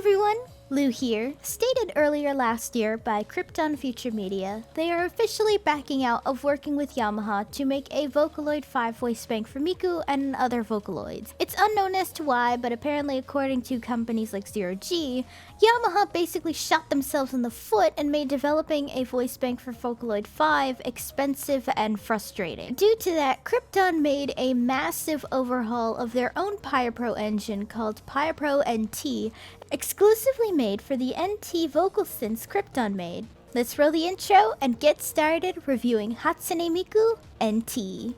everyone, Lou here. Stated earlier last year by Krypton Future Media, they are officially backing out of working with Yamaha to make a Vocaloid 5 voice bank for Miku and other Vocaloids. It's unknown as to why, but apparently according to companies like Zero G, Yamaha basically shot themselves in the foot and made developing a voice bank for Vocaloid 5 expensive and frustrating. Due to that, Krypton made a massive overhaul of their own PyroPro engine called PyroPro NT, exclusively made for the NT vocal synths Krypton made. Let's roll the intro and get started reviewing Hatsune Miku NT.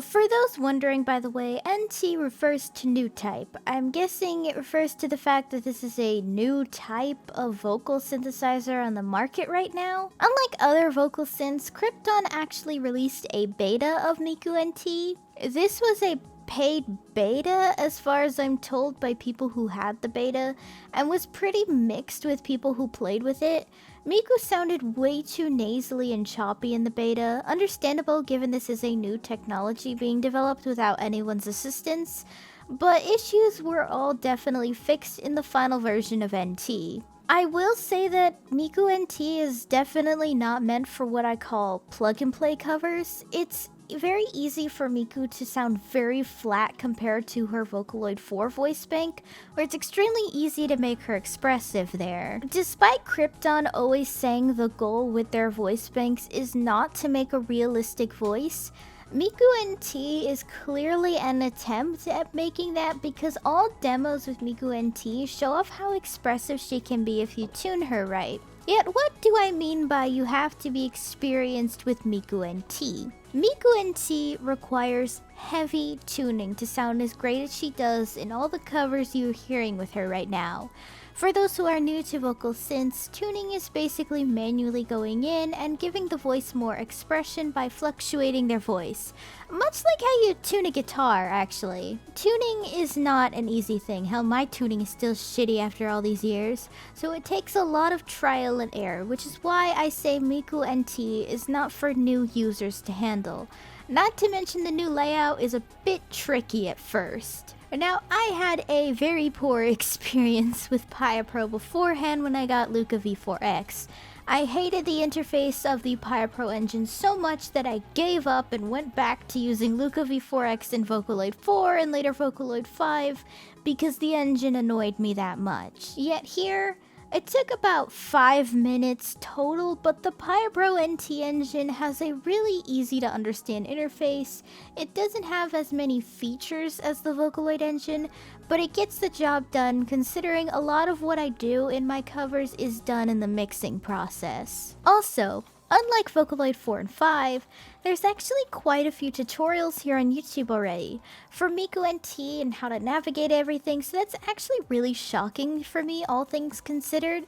For those wondering, by the way, NT refers to new type. I'm guessing it refers to the fact that this is a new type of vocal synthesizer on the market right now. Unlike other vocal synths, Krypton actually released a beta of Miku NT. This was a paid beta, as far as I'm told by people who had the beta, and was pretty mixed with people who played with it. Miku sounded way too nasally and choppy in the beta, understandable given this is a new technology being developed without anyone's assistance, but issues were all definitely fixed in the final version of NT. I will say that Miku NT is definitely not meant for what I call plug-and-play covers. It's very easy for Miku to sound very flat compared to her Vocaloid 4 voice bank, where it's extremely easy to make her expressive there. Despite Krypton always saying the goal with their voice banks is not to make a realistic voice, Miku NT is clearly an attempt at making that, because all demos with Miku NT show off how expressive she can be if you tune her right. Yet what do I mean by you have to be experienced with Miku NT? Miku NT requires heavy tuning to sound as great as she does in all the covers you're hearing with her right now. For those who are new to vocal synths, tuning is basically manually going in and giving the voice more expression by fluctuating their voice. Much like how you tune a guitar, actually. Tuning is not an easy thing. Hell, my tuning is still shitty after all these years, so it takes a lot of trial and error, which is why I say Miku NT is not for new users to handle. Not to mention the new layout is a bit tricky at first. Now, I had a very poor experience with PyroPro beforehand when I got Luca V4X. I hated the interface of the PyroPro engine so much that I gave up and went back to using Luca V4X in Vocaloid 4 and later Vocaloid 5 because the engine annoyed me that much. Yet here, it took about 5 minutes total, but the PyroPro NT engine has a really easy to understand interface. It doesn't have as many features as the Vocaloid engine, but it gets the job done considering a lot of what I do in my covers is done in the mixing process. Also, unlike Vocaloid 4 and 5, there's actually quite a few tutorials here on YouTube already for Miku NT and how to navigate everything, so that's actually really shocking for me, all things considered.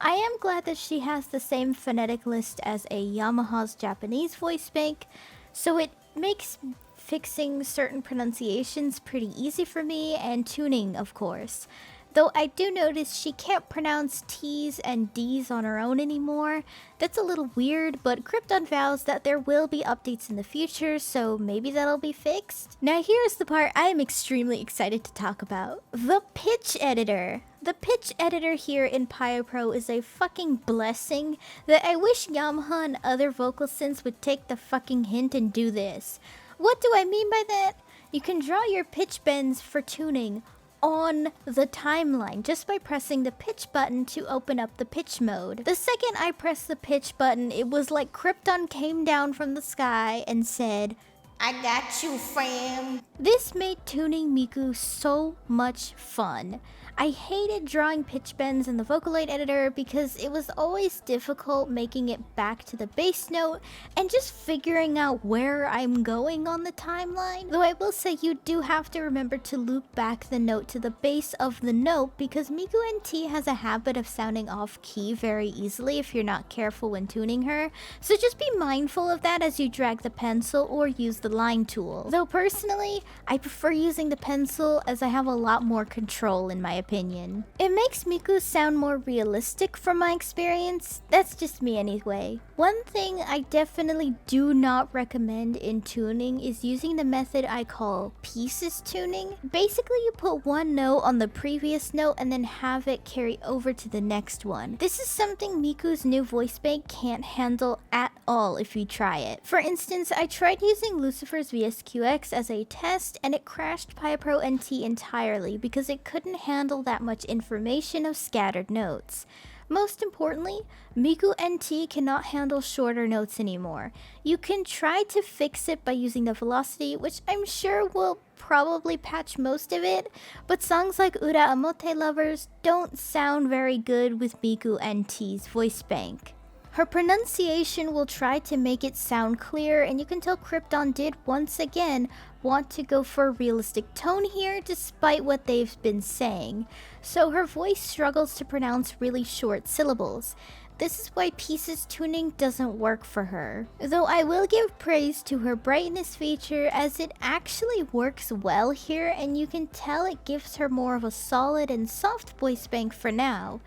I am glad that she has the same phonetic list as a Yamaha's Japanese voice bank, so it makes fixing certain pronunciations pretty easy for me, and tuning, of course. Though I do notice she can't pronounce T's and D's on her own anymore. That's a little weird, but Krypton vows that there will be updates in the future, so maybe that'll be fixed. Now here's the part I am extremely excited to talk about. The pitch editor. The pitch editor here in PyroPro is a fucking blessing that I wish Yamaha and other vocal synths would take the fucking hint and do this. What do I mean by that? You can draw your pitch bends for tuning on the timeline just by pressing the pitch button to open up the pitch mode. The second I pressed the pitch button, it was like Krypton came down from the sky and said, "I got you, fam." This made tuning Miku so much fun. I hated drawing pitch bends in the Vocaloid editor because it was always difficult making it back to the bass note and just figuring out where I'm going on the timeline. Though I will say you do have to remember to loop back the note to the base of the note because Miku NT has a habit of sounding off key very easily if you're not careful when tuning her. So just be mindful of that as you drag the pencil or use the the line tool. Though personally, I prefer using the pencil as I have a lot more control in my opinion. It makes Miku sound more realistic from my experience. That's just me anyway. One thing I definitely do not recommend in tuning is using the method I call pieces tuning. Basically, you put one note on the previous note and then have it carry over to the next one. This is something Miku's new voice bank can't handle at all if you try it. For instance, I tried using Lucifer's VSQX as a test and it crashed PiaPro NT entirely because it couldn't handle that much information of scattered notes. Most importantly, Miku NT cannot handle shorter notes anymore. You can try to fix it by using the velocity, which I'm sure will probably patch most of it, but songs like Ura Amote Lovers don't sound very good with Miku NT's voice bank. Her pronunciation will try to make it sound clear, and you can tell Krypton did once again want to go for a realistic tone here despite what they've been saying. So her voice struggles to pronounce really short syllables. This is why pieces tuning doesn't work for her. Though I will give praise to her brightness feature as it actually works well here, and you can tell it gives her more of a solid and soft voice bank for now.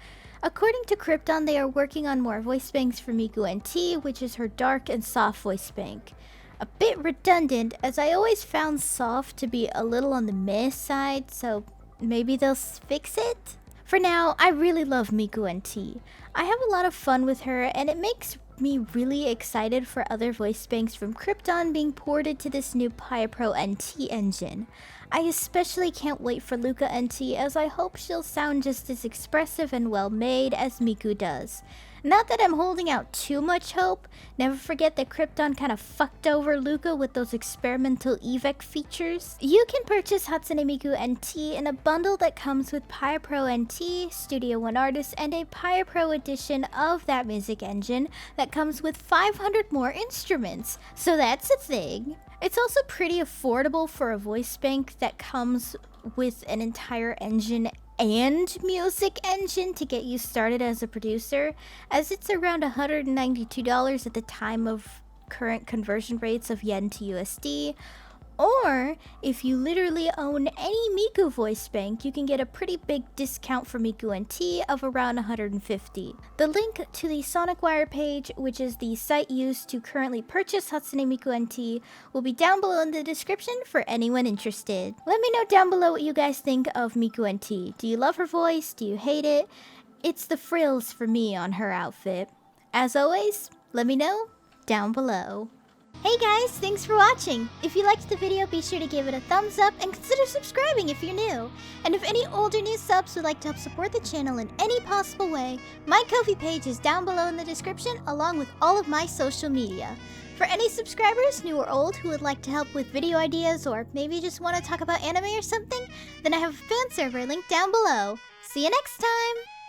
According to Krypton, they are working on more voice banks for Miku NT, which is her dark and soft voice bank. A bit redundant, as I always found soft to be a little on the meh side, so maybe they'll fix it? For now, I really love Miku NT. I have a lot of fun with her, and it makes me really excited for other voice banks from Krypton being ported to this new PiaPro NT engine. I especially can't wait for Luca NT, as I hope she'll sound just as expressive and well made as Miku does. Not that I'm holding out too much hope. Never forget that Krypton kind of fucked over Luca with those experimental EVEC features. You can purchase Hatsune Miku NT in a bundle that comes with PiaPro NT, Studio One Artist, and a PiaPro edition of that music engine that comes with 500 more instruments. So that's a thing. It's also pretty affordable for a voice bank that comes with an entire engine and music engine to get you started as a producer, as it's around $192 at the time of current conversion rates of yen to USD. Or, if you literally own any Miku voice bank, you can get a pretty big discount for Miku NT of around $150. The link to the SonicWire page, which is the site used to currently purchase Hatsune Miku NT, will be down below in the description for anyone interested. Let me know down below what you guys think of Miku NT. Do you love her voice? Do you hate it? It's the frills for me on her outfit. As always, let me know down below. Hey guys, thanks for watching! If you liked the video, be sure to give it a thumbs up and consider subscribing if you're new. And if any older new subs would like to help support the channel in any possible way, my Ko-fi page is down below in the description along with all of my social media. For any subscribers, new or old, who would like to help with video ideas or maybe just want to talk about anime or something, then I have a fan server linked down below. See you next time!